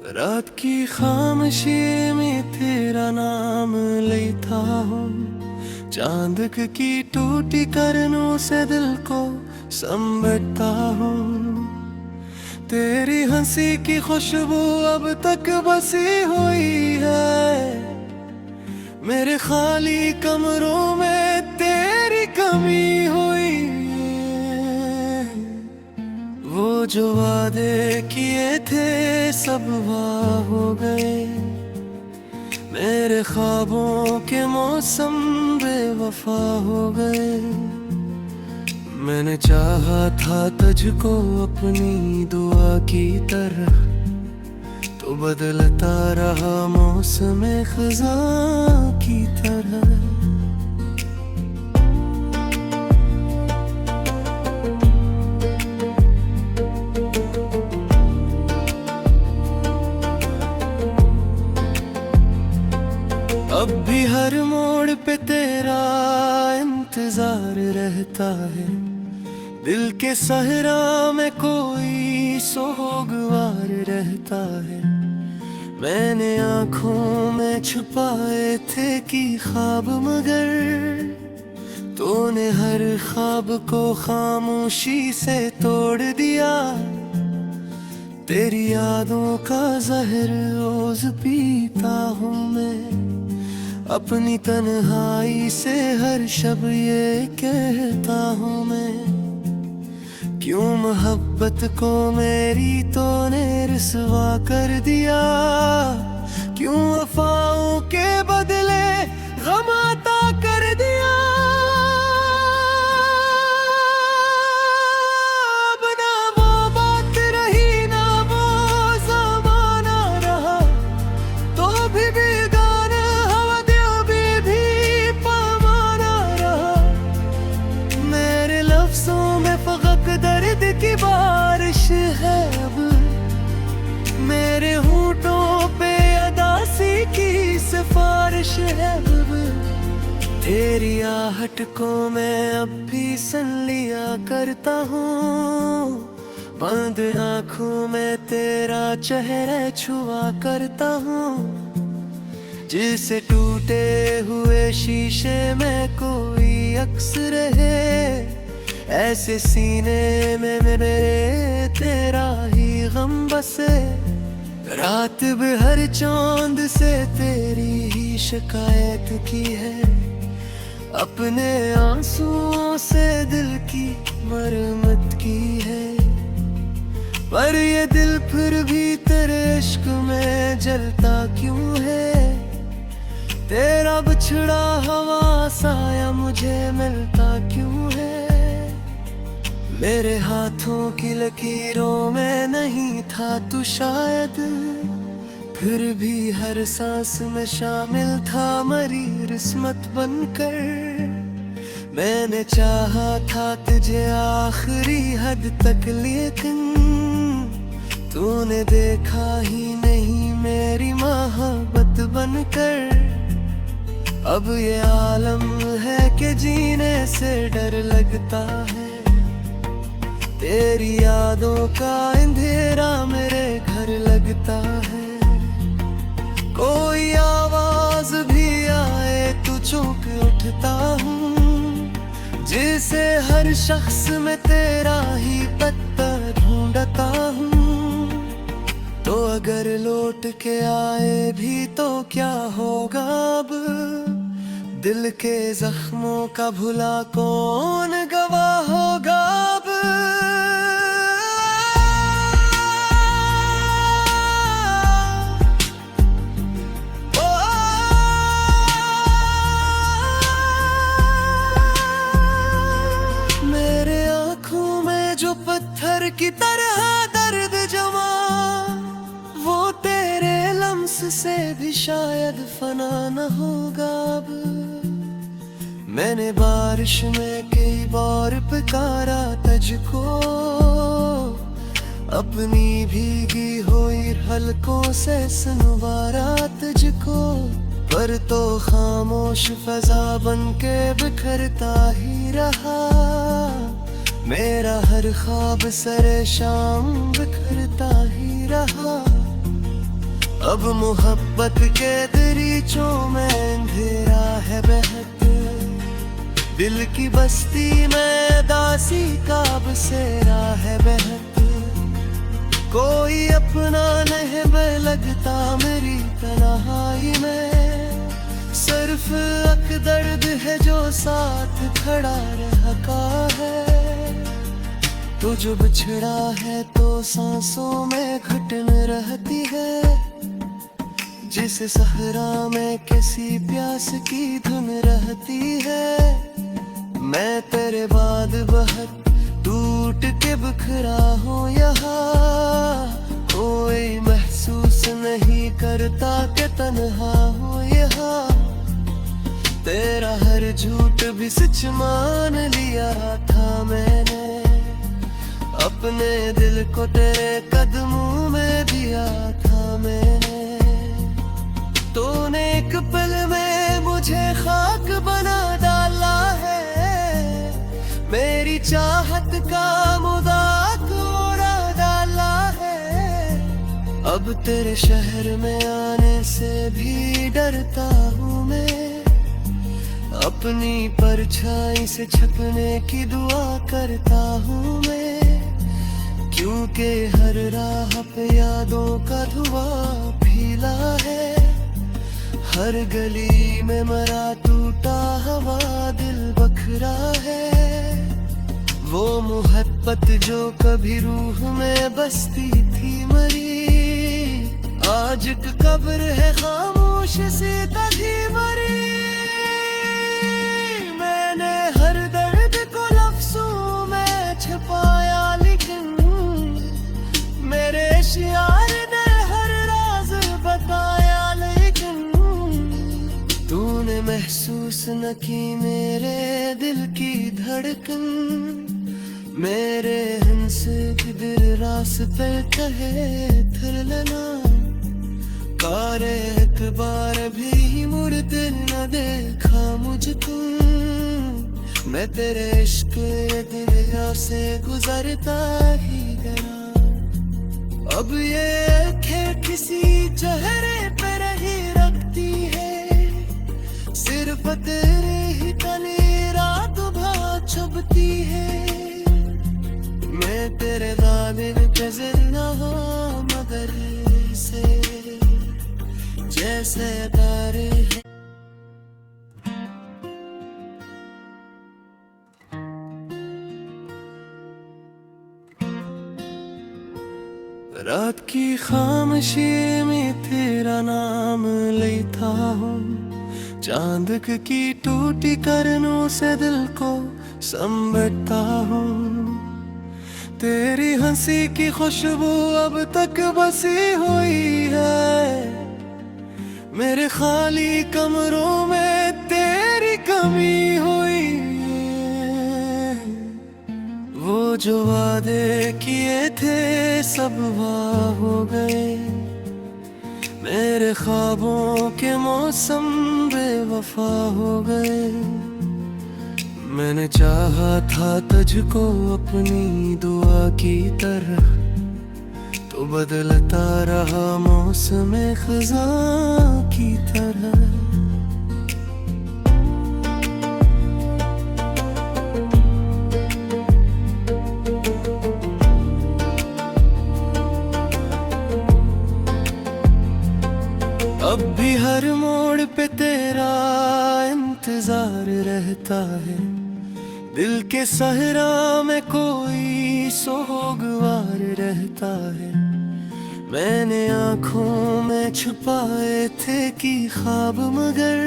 रात की खामोशी में तेरा नाम लेता हूँ। चांद की टूटी करनों से दिल को समझता हूँ। तेरी हंसी की खुशबू अब तक बसी हुई है। मेरे खाली कमरों में तेरी कमी हुई है। वो जो वादे किए थे सब वाह हो गए। मेरे ख्वाबों के मौसम बेवफा हो गए। मैंने चाहा था तुझको अपनी दुआ की तरह, तो बदलता रहा मौसम खज़ा की तरह। अब भी हर मोड़ पे तेरा इंतजार रहता है। दिल के सहरा में कोई सोगवार रहता है। मैंने आँखों में छुपाए थे कि ख्वाब, मगर तूने हर ख्वाब को खामोशी से तोड़ दिया। तेरी यादों का जहर रोज पीता हूँ मैं। अपनी तन्हाई से हर शब ये कहता हूँ मैं, क्यों मोहब्बत को मेरी तूने रुसवा कर दिया। क्यों वफाओं के बदले गम अता कर दिया। अब ना वो बात रही ना वो ज़माना रहा, तो भी बेगाना हवा दिल भी पैमाना रहा। मेरे लफ्ज़ों में फ़क़त दर्द की बारिश है। अब मेरे होठों पे अदासी की सिफारिश है। अब तेरी आहट को मैं अब भी सुन लिया करता हूँ। बंद आँखों में तेरा चेहरा छुआ करता हूँ। जिसे टूटे हुए शीशे में कोई अक्स रहे, ऐसे सीने में मेरे तेरा ही गम बसे। रात भर चांद से तेरी ही शिकायत की है। अपने आंसुओं से दिल की मरम्मत की है। पर ये दिल फिर भी तेरे इश्क में जलता क्यों है। तेरा बिछड़ा हवा साया मुझे मिलता क्यों है। मेरे हाथों की लकीरों में नहीं था तू शायद, फिर भी हर सांस में शामिल था मरी किस्मत बनकर। मैंने चाहा था तुझे आखिरी हद तक, लेकिन तूने देखा ही नहीं मेरी मोहब्बत बनकर। अब ये आलम है कि जीने से डर लगता है। तेरी यादों का अंधेरा मेरे घर लगता है। कोई आवाज भी आए तो चौंक उठता हूँ। जिसे हर शख्स में तेरा ही पत्ता ढूंढता हूँ। तो अगर लौट के आए भी तो क्या होगा अब। दिल के जख्मों का भुला कौन गवाह होगा अब। मेरे आँखों में जो पत्थर की तरह दर्द जमा, वो तेरे लम्स से भी शायद फना न होगा अब। मैंने बारिश में कई बार पुकारा तुझको, अपनी भीगी हुई हलकों से सुनवारा तुझको। पर तो खामोश फजा बन के बिखरता ही रहा। मेरा हर ख्वाब सरे शाम बिखरता ही रहा। अब मोहब्बत के दरीचों में अंधेरा है बहत, दिल की बस्ती में दासी का बसेरा है बहत। कोई अपना नहीं लगता मेरी तन्हाई में, सिर्फ एक दर्द है जो साथ खड़ा रहता है। तो जो बिछड़ा है तो सांसों में घुटन रहती है, जिस सहरा में किसी प्यास की धुन रहती है। मैं तेरे बाद बहुत टूट के बिखरा हूँ यहाँ, कोई महसूस नहीं करता कि तन्हा हूँ यहाँ। तेरा हर झूठ भी सच मान लिया था मैंने, अपने दिल को तेरे कदमों में दिया था मैंने। तूने एक पल में मुझे खाक बना डाला है, मेरी चाहत का मजाक उड़ा डाला है। अब तेरे शहर में आने से भी डरता हूँ मैं, अपनी परछाई से छपने की दुआ करता हूँ मैं। क्योंकि हर राह पे यादों का धुआं फैला है, हर गली में मरा टूटा हुआ दिल बखरा है। वो मोहब्बत जो कभी रूह में बसती थी मरी, आज कब्र है खामोश सी तभी मरी। मैंने हर दर्द को लफ्जों में छुपाया, लेकिन मेरे शियार ने हर राज बताया। लेकिन तूने महसूस न की मेरे दिल की धड़कन, मेरे हंस की दिल रास्ते कहे फिर लेना। कारे एक बार भी मुड़ दिल न देखा मुझको, मैं तेरे इश्क दरिया से गुजरता ही गया। अब ये आँखें किसी चेहरे पे रही रखती है, सिर्फ तेरे ही तले रात भर छुपती है। मैं तेरे दामन पे जिंदा हूँ मगर से जैसे तारे हैं। रात की खामोशी में तेरा नाम लेता हूँ, चांद की टूटी करनों से दिल को समझता हूँ। तेरी हंसी की खुशबू अब तक बसी हुई है, मेरे खाली कमरों में तेरी कमी हुई है। वो जो वादे किए थे सब वाह हो गए, मेरे ख्वाबों के मौसम बेवफा हो गए। मैंने चाहा था तुझको अपनी दुआ की तरह, तो बदलता रहा मौसम खज़ा की तरह। अब भी हर मोड़ पे तेरा इंतजार रहता है, दिल के सहरा में कोई सोगवार रहता है। मैंने आँखों में छुपाए थे कि ख्वाब, मगर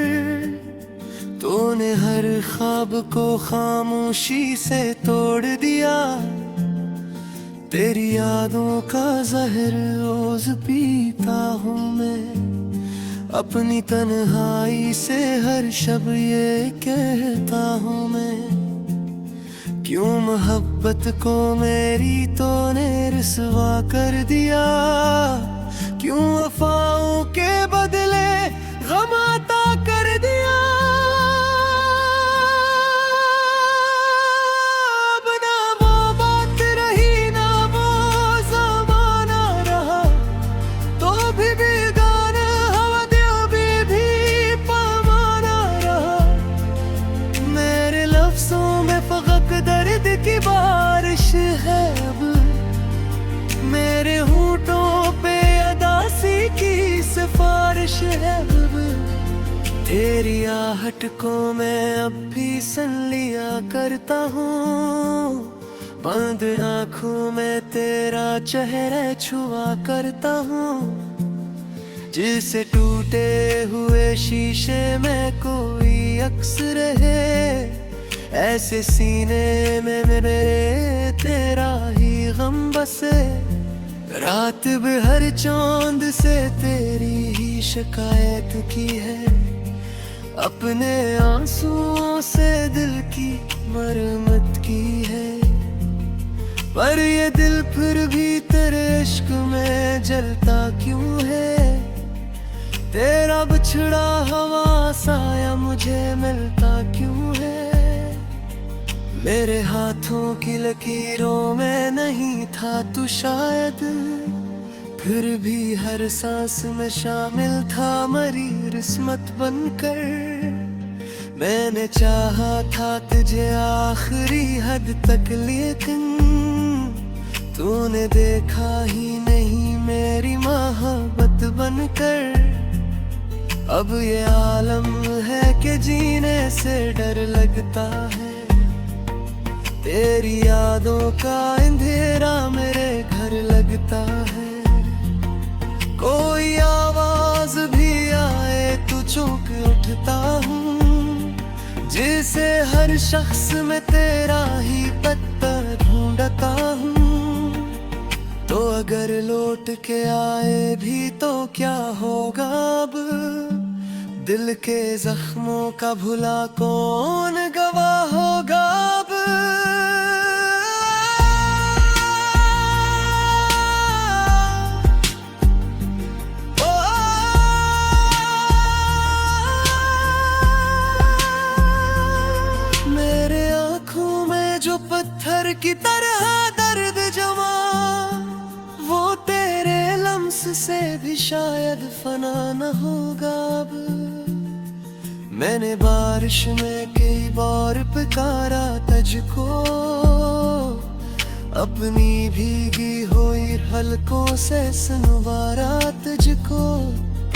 तूने हर ख्वाब को खामोशी से तोड़ दिया। तेरी यादों का जहर रोज पीता हूँ मैं, अपनी तन्हाई से हर शब ये कहता हूँ मैं। क्यों मोहब्बत को मेरी तूने रुसवा कर दिया, क्यों वफाओं के बदले गम अता कर दिया। अब ना वो बात रही ना वो ज़माना रहा, तो भी बेगा की बारिश है अब मेरे होठों पे, अदासी की सिफारिश है अब। तेरी आहट को मैं अब भी सन लिया करता हूँ, बंद आँखों में तेरा चेहरा छुआ करता हूँ। जिसे टूटे हुए शीशे में कोई अक्स रहे, ऐसे सीने में मेरे तेरा ही गम बसे। रात भर चांद से तेरी ही शिकायत की है, अपने आंसुओं से दिल की मरम्मत की है। पर ये दिल फिर भी तेरे इश्क में जलता क्यों है? तेरा बिछड़ा हवा साया मुझे मिलता क्यों है? मेरे हाथों की लकीरों में नहीं था तू शायद, फिर भी हर सांस में शामिल था मरी रिस्मत बनकर। मैंने चाहा था तुझे आखिरी हद तक, लेकिन तूने देखा ही नहीं मेरी मोहब्बत बनकर। अब ये आलम है कि जीने से डर लगता है, तेरी यादों का अंधेरा मेरे घर लगता है। कोई आवाज भी आए तो चौंक उठता हूँ, जिसे हर शख्स में तेरा ही पत्ता ढूंढता हूँ। तो अगर लौट के आए भी तो क्या होगा अब, दिल के जख्मों का भुला कौन गवाह होगा अब। मेरे आंखों में जो पत्थर की तरह दर्द जमा, वो तेरे लम्स से भी शायद फना न होगा अब। मैंने बारिश में कई बार पुकारा तुझको, अपनी भीगी हुई हलकों से सुनवारा तुझको।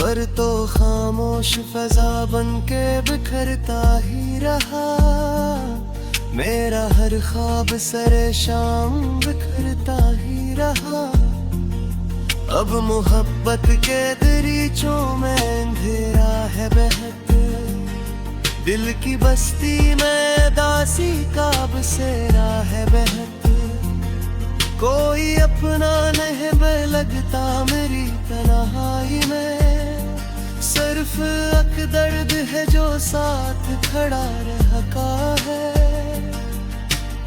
पर तो खामोश फजा बन के बिखरता ही रहा, मेरा हर ख्वाब सरे शाम बिखरता ही रहा। अब मोहब्बत के दरीचों में अंधेरा है बहत, दिल की बस्ती में दासी का बसेरा है बहत। कोई अपना नहीं लगता मेरी तन्हाई में, सिर्फ एक दर्द है जो साथ खड़ा रहता है।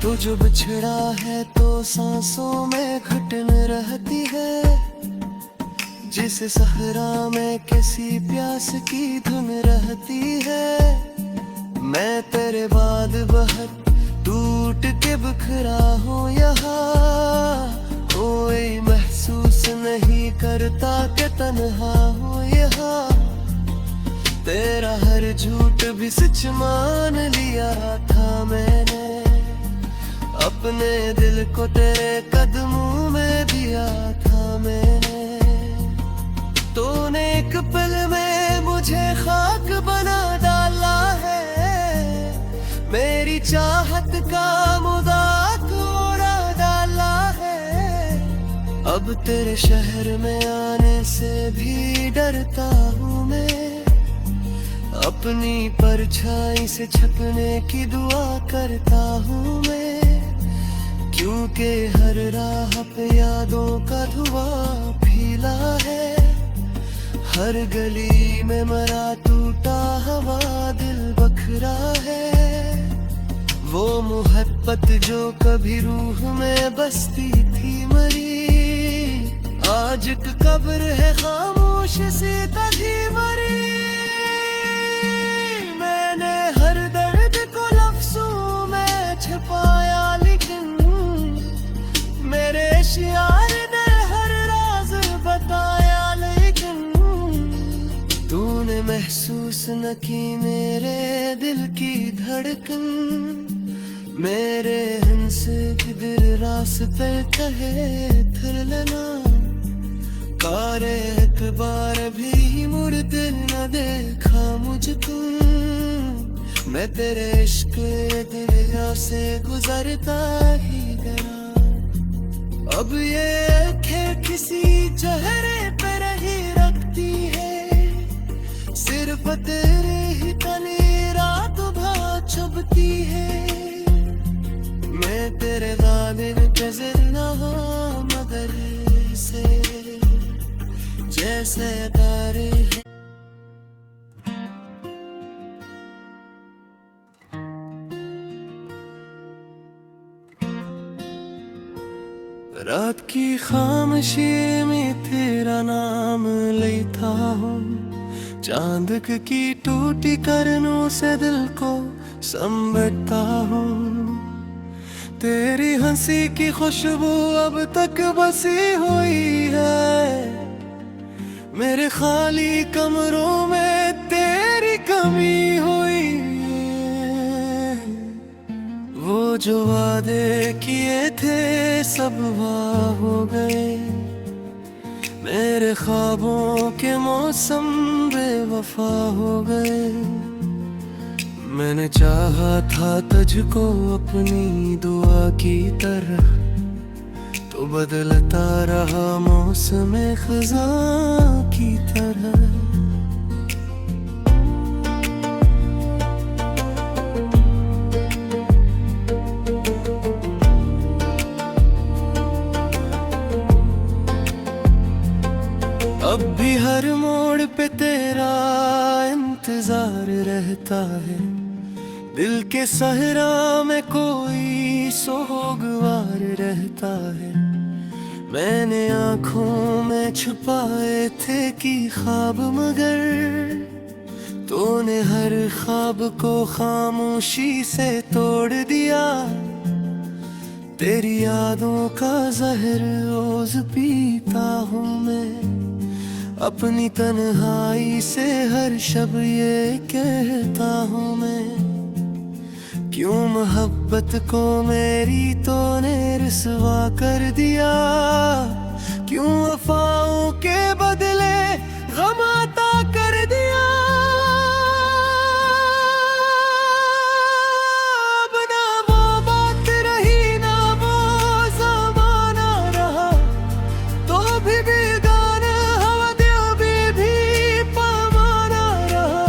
तो जो बिछड़ा है तो सांसों में घुटन रहती है, जिस सहरा में किसी प्यास की धुन रहती है। मैं तेरे बाद बहुत टूट के बिखरा हूँ यहाँ, कोई महसूस नहीं करता कि तन्हा हूँ यहाँ। तेरा हर झूठ भी सच मान लिया था मैंने, अपने दिल को तेरे कदमों में दिया था मैंने। तूने एक पल में मुझे खाक बना डाला है, मेरी चाहत का मुदात उड़ा डाला है। अब तेरे शहर में आने से भी डरता हूँ मैं, अपनी परछाई से छपने की दुआ करता हूँ मैं। क्योंकि हर राह पे यादों का धुआं फैला है, हर गली में मरा टूटा हवा दिल बखरा है। वो मोहब्बत जो कभी रूह में बसती थी मरी, आज एक कब्र है खामोश सी तभी मरी। मैंने हर दर्द को लफ्जों में छिपाया, लेकिन मेरे शियार ने हर राज बताया। लेकिन तूने महसूस न की मेरे दिल की धड़कन, मेरे हिंसे किधर रास्ते कहे फिर लेना, कारे एतबार भी मुड़ दिल न देखा मुझको। मैं तेरे इश्क दुनिया से गुजरता ही गया। अब ये आँखें किसी चेहरे पर ही रखती है, सिर्फ तेरे ही तले रात भर छुपती है। मैं तेरे दामन पे जिंदा हूँ मगर से जैसे तारे हैं। रात की खामोशी में तेरा नाम लेता हूँ, चांद की टूटी करनों से दिल को समझता हूँ। तेरी हंसी की खुशबू अब तक बसी हुई है, मेरे खाली कमरों में तेरी कमी हुई है। वो जो वादे किए थे सब वाह हो गए, मेरे ख्वाबों के मौसम बेवफा हो गए। मैंने चाहा था तुझको अपनी दुआ की तरह, तो बदलता रहा मौसम खज़ा की तरह। अब भी हर मोड़ पे तेरा इंतजार रहता है, दिल के सहरा में कोई सोगवार रहता है। मैंने आँखों में छुपाए थे कि ख्वाब, मगर तूने हर ख्वाब को खामोशी से तोड़ दिया। तेरी यादों का जहर रोज पीता हूँ मैं, अपनी तन्हाई से हर शब ये कहता हूँ मैं। क्यों मोहब्बत को मेरी तूने रुसवा कर दिया, क्यों वफाओं के बदले गम अता कर दिया। अब ना वो बात रही ना वो ज़माना रहा, तो भी बेगाना हवा दिल भी पैमाना रहा।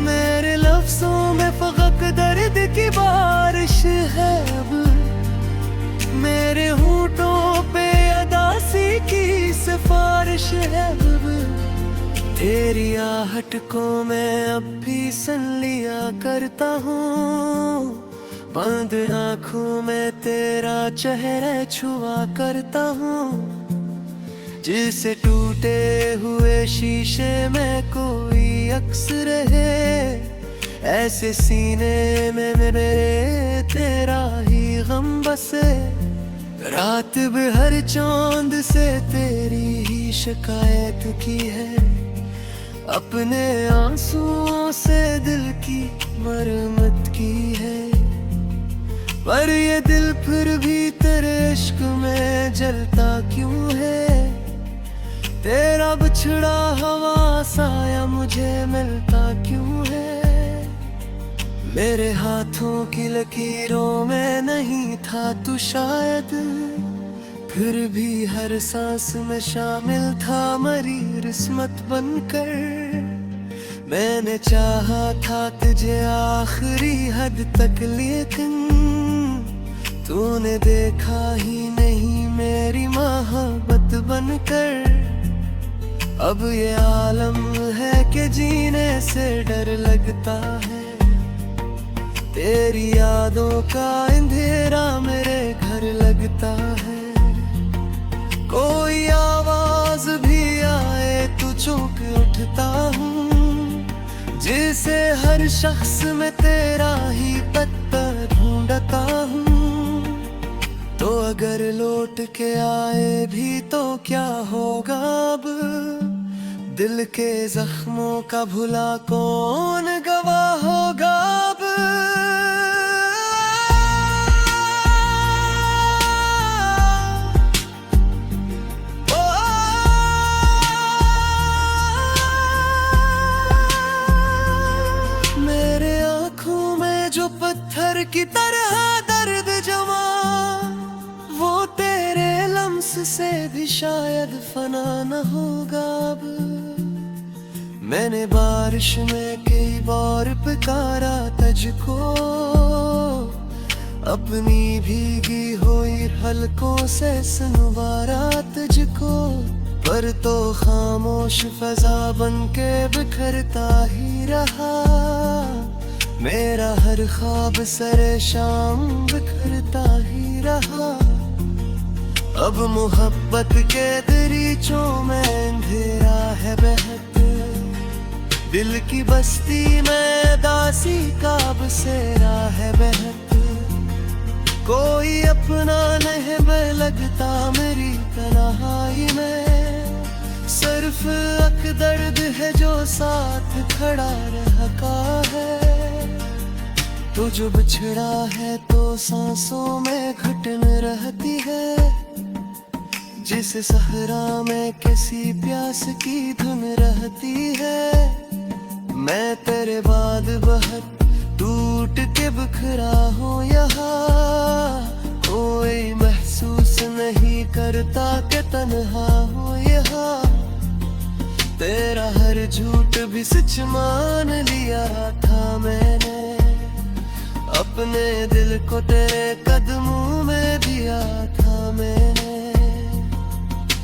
मेरे लफ्ज़ों में फकत दर्द की बारिश है अब, मेरे होठों पे अदासी की सिफारिश है अब। तेरी आहट को मैं अब भी सुन लिया करता हूँ, बंद आँखों में तेरा चेहरा छुआ करता हूँ। जिसे टूटे हुए शीशे में कोई अक्स रहे, ऐसे सीने में मेरे तेरा ही गम बसे। रात भर चांद से तेरी ही शिकायत की है, अपने आंसुओं से दिल की मरम्मत की है। पर ये दिल फिर भी तेरे इश्क में जलता क्यों है, तेरा बिछड़ा हवा साया मुझे मिलता क्यों है। मेरे हाथों की लकीरों में नहीं था तू शायद, फिर भी हर सांस में शामिल था मरी रिस्मत बनकर। मैंने चाहा था तुझे आखिरी हद तक, लेकिन तूने देखा ही नहीं मेरी मोहब्बत बनकर। अब ये आलम है कि जीने से डर लगता है, तेरी यादों का अंधेरा मेरे घर लगता है। कोई आवाज भी आए तो चौंक उठता हूँ, जिसे हर शख्स में तेरा ही पता ढूंढता हूँ। तो अगर लौट के आए भी तो क्या होगा अब, दिल के जख्मों का भुला कौन गवाह होगा अब। पत्थर की तरह दर्द जमा, वो तेरे लम्स से भी शायद फना न होगा अब। मैंने बारिश में कई बार पुकारा तुझको, अपनी भीगी हुई हलकों से सुनवारा तुझको, पर तो खामोश फजा बन के बिखरता ही रहा। मेरा हर ख्वाब सरे शाम बिखरता ही रहा। अब मोहब्बत के दरीचों में अंधेरा है बहत, दिल की बस्ती में दासी का बसेरा है बहत। कोई अपना नहीं मैं लगता मेरी तन्हाई में, सिर्फ अक दर्द है जो साथ खड़ा रहता है। तो जो बिछड़ा है तो सांसों में घुटन रहती है, जिस सहरा में किसी प्यास की धुन रहती है। मैं तेरे बाद बहुत टूट के बिखरा हूँ यहाँ, कोई महसूस नहीं करता कि तन्हा हूँ यहाँ। तेरा हर झूठ भी सच मान लिया था मैंने, अपने दिल को तेरे कदमों में दिया था मैंने।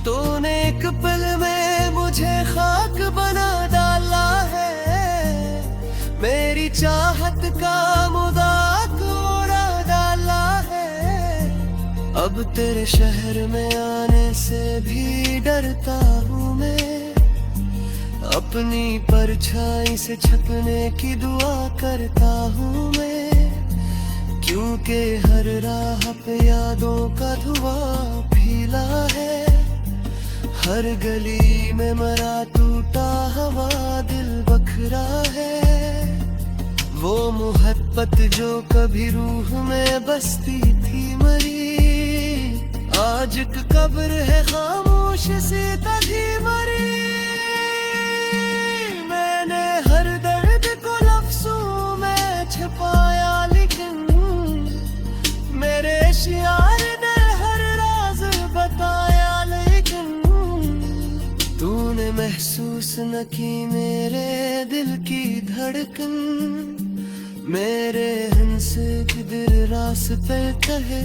तूने एक पल में मुझे खाक बना डाला है, मेरी चाहत का मुदाक उड़ा डाला है। अब तेरे शहर में आने से भी डरता हूँ मैं, अपनी परछाई से छपने की दुआ करता हूँ मैं। क्योंकि हर राह पे यादों का धुआं फैला है, हर गली में मरा टूटा हवा दिल बखरा है। वो मोहब्बत जो कभी रूह में बसती थी मरी, आज कब्र है खामोश सी तभी मरी। मैंने हर दर्द को लफ्जों में छुपाया, लेकिन मेरे शियार ने हर राज बताया। लेकिन तूने महसूस न की मेरे दिल की धड़कन, मेरे हंस की दिल रास्ते कहे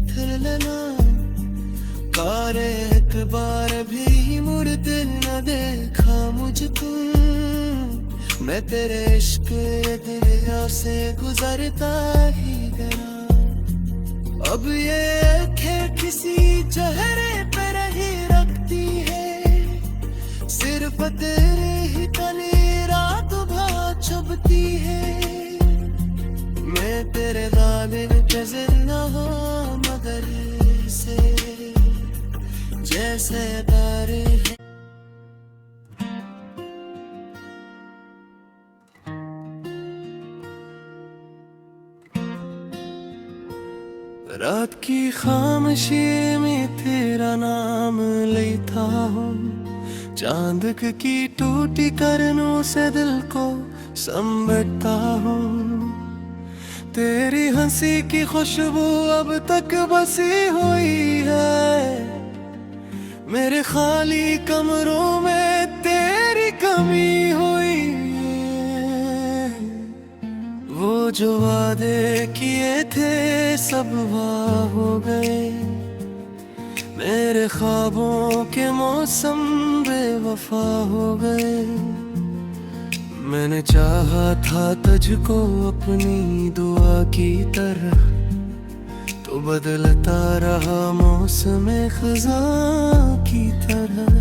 फिर लेना। कारे एक बार भी मुड़ दिल न देखा मुझको, मैं तेरे इश्क दरिया से गुजरता ही गया। अब ये आँखें किसी चेहरे पे नहीं रखती है, सिर्फ तेरे ही तले रात भर छुपती है। मैं तेरे दामन पे जिंदा हूँ मगर से जैसे तारे हैं। रात की खामोशी में तेरा नाम लेता हूँ, चांद की टूटी करनों से दिल को समझता हूँ। तेरी हंसी की खुशबू अब तक बसी हुई है, मेरे खाली कमरों में तेरी कमी हुई है। वो जो वादे किए थे सब वाह हो गए, मेरे ख्वाबों के मौसम बेवफा हो गए। मैंने चाहा था तुझको अपनी दुआ की तरह, तो बदलता रहा मौसम ख़ज़ां की तरह।